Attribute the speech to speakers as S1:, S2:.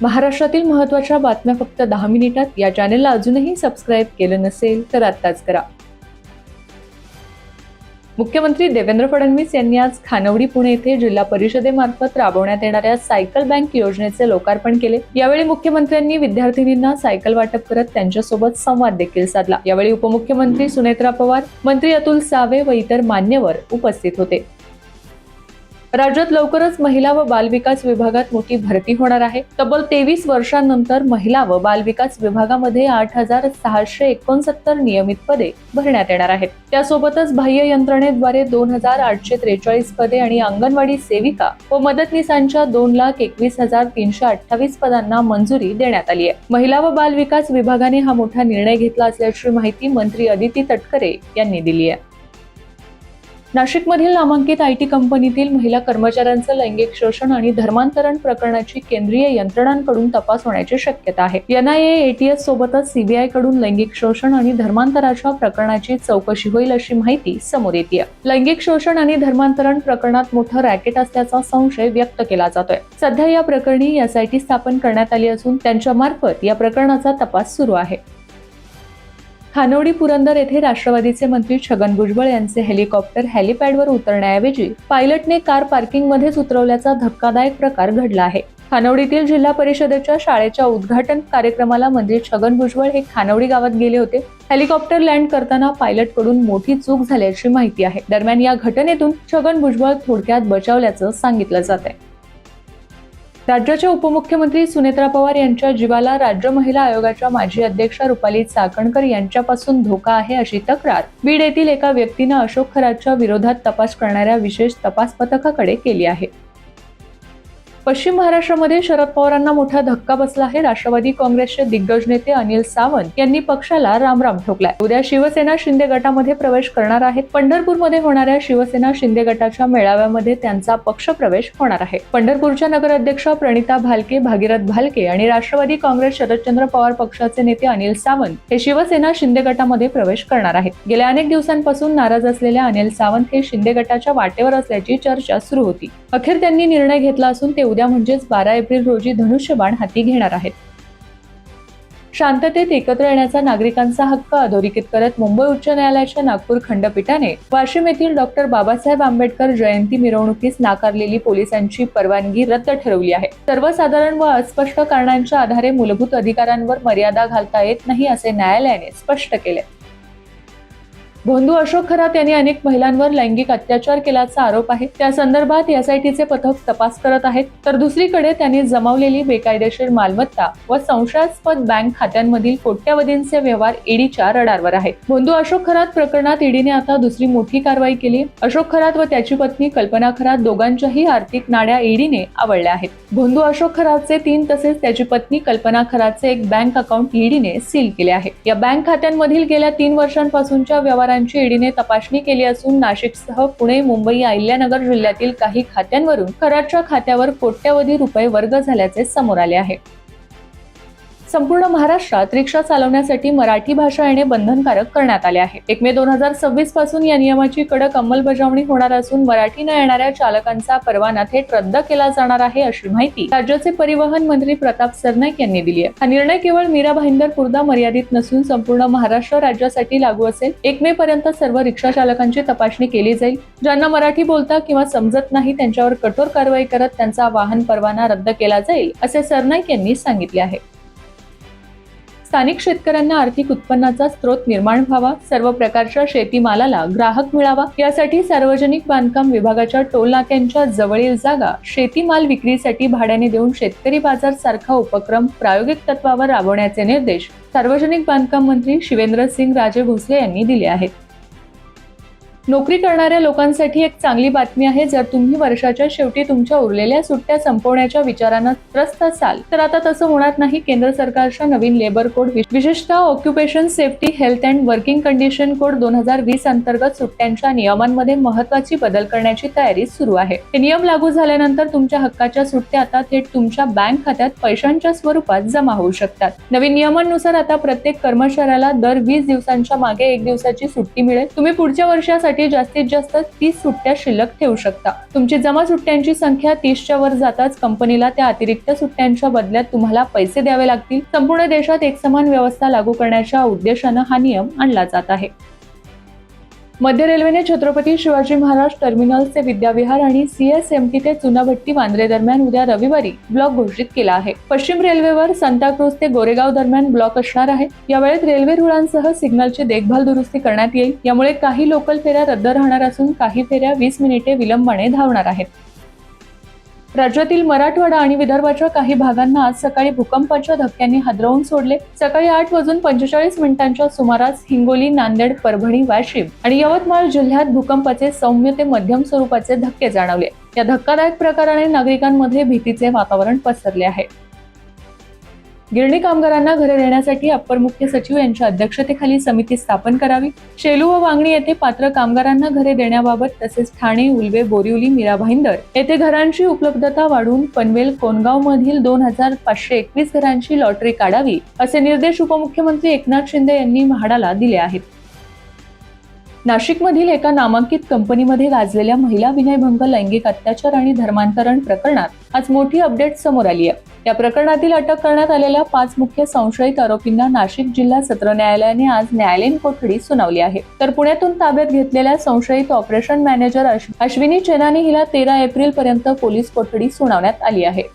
S1: महाराष्ट्रातील महत्त्वाच्या बातम्या फक्त 10 मिनिटात या चॅनेलला अजूनही सबस्क्राईब केलं नसेल तर आत्ताच करा. मुख्यमंत्री देवेंद्र फडणवीस यांनी आज खानवडी पुणे येथे जिल्हा परिषदेमार्फत राबवण्यात येणाऱ्या सायकल बँक योजनेचे लोकार्पण केले. यावेळी मुख्यमंत्र्यांनी विद्यार्थिनींना सायकल वाटप करत त्यांच्यासोबत संवाद देखील साधला. यावेळी उपमुख्यमंत्री सुनेत्रा पवार, मंत्री अतुल सावे व इतर मान्यवर उपस्थित होते. राज्यात लवकरच महिला व बालविकास विभागात मोठी भरती होणार आहे. तब्बल 23 वर्षांनंतर महिला व बालविकास विभागामध्ये 8,669 नियमित पदे भरण्यात येणार आहेत. त्यासोबतच बाह्य यंत्रणेद्वारे 2,843 पदे आणि अंगणवाडी सेविका व मदतनीसांच्या 2,21,328 पदांना मंजुरी देण्यात आली आहे. महिला व बालविकास विभागाने हा मोठा निर्णय घेतला असल्याची माहिती मंत्री अदिती तटकरे यांनी दिली आहे. नाशिकमधील नामांकित IT कंपनीतील महिला कर्मचाऱ्यांचं लैंगिक शोषण आणि धर्मांतरण प्रकरणाची केंद्रीय यंत्रणांकडून तपास होण्याची शक्यता आहे. NIA, ATS सोबतच CBI कडून लैंगिक शोषण आणि धर्मांतराच्या प्रकरणाची चौकशी होईल अशी माहिती समोर येते. लैंगिक शोषण आणि धर्मांतरण प्रकरणात मोठं रॅकेट असल्याचा संशय व्यक्त केला जातोय. सध्या या प्रकरणी SIT स्थापन करण्यात आली असून त्यांच्या मार्फत या प्रकरणाचा तपास सुरू आहे. खानवडी पुरंदर येथे राष्ट्रवादीचे मंत्री छगन भुजबळ यांचे हेलिकॉप्टर हेलिपॅडवर उतरण्याऐवजी पायलटने कार पार्किंगमध्येच उतरवल्याचा धक्कादायक प्रकार घडला आहे. खानवडीतील जिल्हा परिषदेच्या शाळेच्या उद्घाटन कार्यक्रमाला मंत्री छगन भुजबळ हे खानवडी गावात गेले होते. हेलिकॉप्टर लँड करताना पायलटकडून मोठी चूक झाल्याची माहिती आहे. दरम्यान या घटनेतून छगन भुजबळ थोडक्यात बचावल्याचं सांगितलं जात आहे. राज्याच्या उपमुख्यमंत्री सुनेत्रा पवार यांच्या जीवाला राज्य महिला आयोगाच्या माजी अध्यक्षा रुपाली चाकणकर यांच्यापासून धोका आहे अशी तक्रार बीड येथील एका व्यक्तीनं अशोक खरातच्या विरोधात तपास करणाऱ्या विशेष तपास पथकाकडे केली आहे. पश्चिम महाराष्ट्रामध्ये शरद पवारांना मोठा धक्का बसला आहे. राष्ट्रवादी काँग्रेसचे दिग्गज नेते अनिल सावंत यांनी पक्षाला रामराम ठोकलाय. उद्या शिवसेना शिंदे गटामध्ये प्रवेश करणार आहेत. पंढरपूरमध्ये होणाऱ्या शिवसेना शिंदे गटाच्या मेळाव्यामध्ये त्यांचा पक्ष प्रवेश होणार आहे. पंढरपूरच्या नगराध्यक्षा प्रणिता भालके, भागीरथ भालके आणि राष्ट्रवादी काँग्रेस शरदचंद्र पवार पक्षाचे नेते अनिल सावंत हे शिवसेना शिंदे गटामध्ये प्रवेश करणार आहेत. गेल्या अनेक दिवसांपासून नाराज असलेल्या अनिल सावंत हे शिंदे गटाच्या वाटेवर असल्याची चर्चा सुरू होती. अखेर त्यांनी निर्णय घेतला असून ते उद्या म्हणजेच 12 एप्रिल रोजी धनुष्यबाण हाती घेणार आहेत. शांततेत एकत्र येण्याचा नागरिकांचा हक्क अधोरेखित करत मुंबई उच्च न्यायालयाच्या नागपूर खंडपीठाने वाशिम येथील डॉ. बाबासाहेब आंबेडकर जयंती मिरवणुकीस नाकारलेली पोलिसांची परवानगी रद्द ठरवली आहे. सर्वसाधारण व अस्पष्ट कारणांच्या आधारे मूलभूत अधिकारांवर मर्यादा घालता येत नाही असे न्यायालयाने स्पष्ट केले. भोंदू अशोक खरात यांनी अनेक महिलांवर लैंगिक अत्याचार केल्याचा आरोप आहे. त्या संदर्भात SITचे पथक तपास करत आहेत. तर दुसरीकडे त्यांनी जमावलेली बेकायदेशीर मालमत्ता व संशयास्पद बँक खात्यांमधील कोट्यवधींचे व्यवहार ईडीच्या रडारवर आहेत. भोंदू अशोक खरात प्रकरणात ईडीने आता दुसरी मोठी कारवाई केली. अशोक खरात व त्याची पत्नी कल्पना खरात दोघांच्याही आर्थिक नाड्या ईडीने आवळल्या आहेत. भोंदू अशोक खरातचे 3 तसेच त्याची पत्नी कल्पना खरातचे एक बँक अकाउंट ईडीने सील केले आहे. या बँक खात्यांमधील गेल्या 3 वर्षांपासूनच्या व्यवहारांची ईडीने तपासणी केली असून नाशिकसह पुणे, मुंबई, अहिल्यानगर जिल्ह्यातील काही खात्यांवरून खरातच्या खात्यावर कोट्यवधी रुपये वर्ग झाल्याचे समोर आले आहे. संपूर्ण महाराष्ट्रात रिक्षा चालवण्यासाठी मराठी भाषा येणे बंधनकारक करण्यात आले आहे. 1 मे 2026 पासून या नियमाची कडक अंमलबजावणी होणार असून मराठी न येणाऱ्या चालकांचा परवाना थेट रद्द केला जाणार आहे अशी माहिती राज्याचे परिवहन मंत्री प्रताप सरनाईक यांनी दिली आहे. हा निर्णय केवळ मीरा भाईंदर पुरता मर्यादित नसून संपूर्ण महाराष्ट्र राज्यासाठी लागू असेल. 1 मे पर्यंत सर्व रिक्षा चालकांची तपासणी केली जाईल. ज्यांना मराठी बोलता किंवा समजत नाही त्यांच्यावर कठोर कारवाई करत त्यांचा वाहन परवाना रद्द केला जाईल असे सरनाईक यांनी सांगितले आहे. स्थानिक शेतकऱ्यांना आर्थिक उत्पन्नाचा स्रोत निर्माण व्हावा, सर्व प्रकारच्या शेतीमालाला ग्राहक मिळावा यासाठी सार्वजनिक बांधकाम विभागाच्या टोल नाक्यांच्या जवळील जागा शेतीमाल विक्रीसाठी भाड्याने देऊन शेतकरी बाजार सारखा उपक्रम प्रायोगिक तत्वावर राबवण्याचे निर्देश सार्वजनिक बांधकाम मंत्री शिवेंद्रसिंग राजे भोसले यांनी दिले आहेत. नोकरी करणाऱ्या लोकांसाठी एक चांगली बातमी आहे. जर तुम्ही वर्षाच्या शेवटी तुमच्या उरलेल्या सुट्ट्या संपवण्याच्या विचारानं त्रस्त असाल तर आता तसं होणार नाही. केंद्र सरकारच्या नवीन लेबर कोड विशेषतः occupation safety health and working condition code 2020 अंतर्गत सुट्ट्यांच्या नियमांमध्ये महत्त्वाची बदल करण्याची तयारी सुरू आहे. हे नियम लागू झाल्यानंतर तुमच्या हक्काच्या सुट्ट्या आता थेट तुमच्या बँक खात्यात पैशांच्या स्वरूपात जमा होऊ शकतात. नवीन नियमांनुसार आता प्रत्येक कर्मचाऱ्याला दर 20 दिवसांच्या मागे 1 दिवसाची सुट्टी मिळेल. तुम्ही पुढच्या वर्षासाठी सुट्ट्यांसाठी जास्तीत जास्त 30 सुट्ट्या शिल्लक ठेवू शकता. तुमची जमा सुट्ट्यांची संख्या 30च्या वर जाताच कंपनीला त्या अतिरिक्त सुट्ट्यांच्या बदल्यात तुम्हाला पैसे द्यावे लागतील. संपूर्ण देशात एकसमान व्यवस्था लागू करण्याच्या उद्देशानं हा नियम आणला जात आहे. मध्य रेल्वेने छत्रपती शिवाजी महाराज टर्मिनल ते विद्याविहार आणि CSMT ते चुनाभट्टी वांद्रे दरम्यान उद्या रविवारी ब्लॉक घोषित केला आहे. पश्चिम रेल्वेवर सांताक्रूझ ते गोरेगाव दरम्यान ब्लॉक असणार आहे. या वेळेत रेल्वे रुळांसह सिग्नलची देखभाल दुरुस्ती करण्यात येईल. यामुळे काही लोकल फेऱ्या रद्द राहणार असून काही फेऱ्या 20 मिनिटे विलंबाने धावणार आहेत. राज्यातील मराठवाडा आणि विदर्भाच्या काही भागांना आज सकाळी भूकंपाच्या धक्क्यांनी हादरवून सोडले. सकाळी 8:45 सुमारास हिंगोली, नांदेड, परभणी, वाशिम आणि यवतमाळ जिल्ह्यात भूकंपाचे सौम्य ते मध्यम स्वरूपाचे धक्के जाणवले. या धक्कादायक प्रकाराने नागरिकांमध्ये भीतीचे वातावरण पसरले आहे. गिरणी कामगारांना घरे देण्यासाठी अप्पर मुख्य सचिव यांच्या अध्यक्षतेखाली समिती स्थापन करावी. शेलू व वांगणी येथे पात्र कामगारांना घरे देण्याबाबत तसेच ठाणे, उल्वे, बोरिवली, मीरा भाईंदर येथे घरांची उपलब्धता वाढवून पनवेल, कोनगाव मधील 2521 घरांची लॉटरी काढावी असे निर्देश उपमुख्यमंत्री एकनाथ शिंदे यांनी म्हाडाला दिले आहेत. नाशिकमधील एका नामांकित कंपनीमध्ये गाजलेल्या महिला विनयभंग, लैंगिक अत्याचार आणि धर्मांतरण प्रकरणात आज मोठी अपडेट समोर आली आहे. या प्रकरणातील अटक करण्यात आलेल्या 5 मुख्य संशयित आरोपींना नाशिक जिल्हा सत्र न्यायालयाने आज न्यायालयीन कोठडी सुनावली आहे. तर पुण्यातून ताब्यात घेतलेल्या संशयित ऑपरेशन मॅनेजर अश्विनी चेनानी हिला 13 एप्रिल पर्यंत पोलीस कोठडी सुनावण्यात आली आहे.